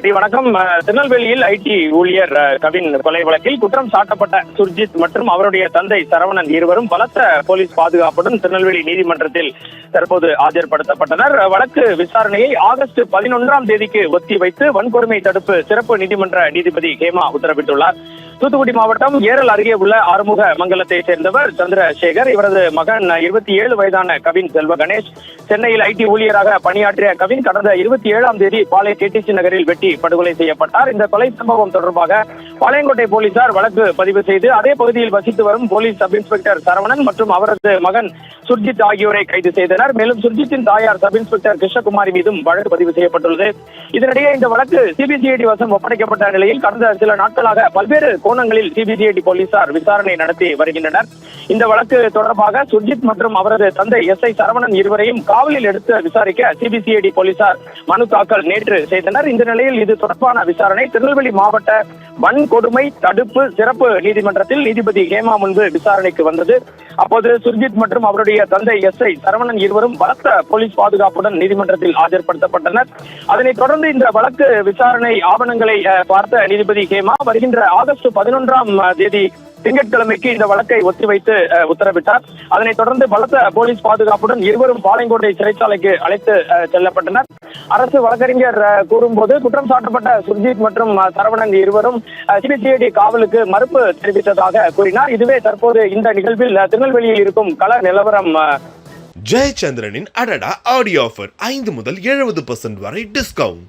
வணக்கம். திருநெல்வேலியில் ஐடி ஊழியர் கவின் கொலை வழக்கில் குற்றம் சாட்டப்பட்ட சுர்ஜித் மற்றும் அவருடைய தந்தை சரவணன் இருவரும் பலத்த போலீஸ் பாதுகாப்புடன் திருநெல்வேலி நீதிமன்றத்தில் தற்போது ஆஜர்படுத்தப்பட்டனர். வழக்கு விசாரணையை ஆகஸ்ட் 11ஆம் தேதிக்கு ஒத்திவைத்து வன்கொடுமை தடுப்பு சிறப்பு நீதிமன்ற நீதிபதி ஹேமா உத்தரவிட்டுள்ளார். தூத்துக்குடி மாவட்டம் ஏரல் அருகே உள்ள ஆறுமுக மங்கலத்தை சேர்ந்தவர் சந்திரசேகர். இவரது மகன் 27 வயதான கவின் செல்வ கணேஷ். சென்னையில் ஐடி ஊழியராக பணியாற்றிய கவின் கடந்த 27ஆம் தேதி பாளை கேடிசி நகரில் வெட்டி படுகொலை செய்யப்பட்டார். இந்த கொலை சம்பவம் தொடர்பாக பாளையங்கோட்டை போலீசார் வழக்கு பதிவு செய்து அதே பகுதியில் வசித்து வரும் போலீஸ் சப் இன்ஸ்பெக்டர் சரவணன் மற்றும் அவரது மகன் சுர்ஜித் ஆகியோரை கைது செய்தனர். மேலும் சுர்ஜித்தின் தாயார் சப் இன்ஸ்பெக்டர் கிருஷ்ணகுமாரி மீதும் வழக்கு பதிவு செய்யப்பட்டுள்ளது. இதனிடையே இந்த வழக்கு சிபிசிஐடி வசம் ஒப்படைக்கப்பட்ட நிலையில் கடந்த சில நாட்களாக பல்வேறு கோணங்களில் சிபிசிஐடி போலீசார் விசாரணை நடத்தி வருகின்றனர். இந்த வழக்கு தொடர்பாக சுர்ஜித் மற்றும் அவரது தந்தை எஸ்ஐ சரவணன் இருவரையும் காவலில் எடுத்து விசாரிக்க சிபிசிஐடி போலீசார் மனு தாக்கல் நேற்று செய்தனர். இந்த நிலையில் இது தொடர்பான விசாரணை திருநெல்வேலி மாவட்ட வன்கொடுமை தடுப்பு சிறப்பு நீதிமன்றத்தில் நீதிபதி ஹேமா முன்பு விசாரணைக்கு வந்தது. அப்போது சுர்ஜித் மற்றும் அவருடைய தந்தை எஸ்ஐ சரவணன் இருவரும் பலத்த போலீஸ் பாதுகாப்புடன் நீதிமன்றத்தில் ஆஜர்படுத்தப்பட்டனர். அதனைத் தொடர்ந்து இந்த வழக்கு விசாரணை ஆவணங்களை பார்த்த நீதிபதி ஹேமா வருகின்ற ஆகஸ்ட் 11ஆம் தேதி திங்கட்கிழமைக்கு இந்த வழக்கை ஒத்திவைத்து உத்தரவிட்டார். அதனைத் தொடர்ந்து பலத்த போலீஸ் பாதுகாப்புடன் இருவரும் பாளையங்கோட்டை சிறைச்சாலைக்கு அழைத்து செல்லப்பட்டனர். அரசு வழக்கறிஞர் கூறும்போது குற்றம் சாட்டப்பட்ட சுர்ஜித் மற்றும் சரவணன் இருவரும் சிபிசிஐடி காவலுக்கு மறுப்பு தெரிவித்ததாக கூறினார். இதுவே தற்போது இந்த நிகழ்வில் திருநெல்வேலியில் இருக்கும் கள நிலவரம். ஜெயச்சந்திரனின் அடடா ஆடியோ ஆஃபர் 5 முதல் 70% வரை டிஸ்கவுண்ட்.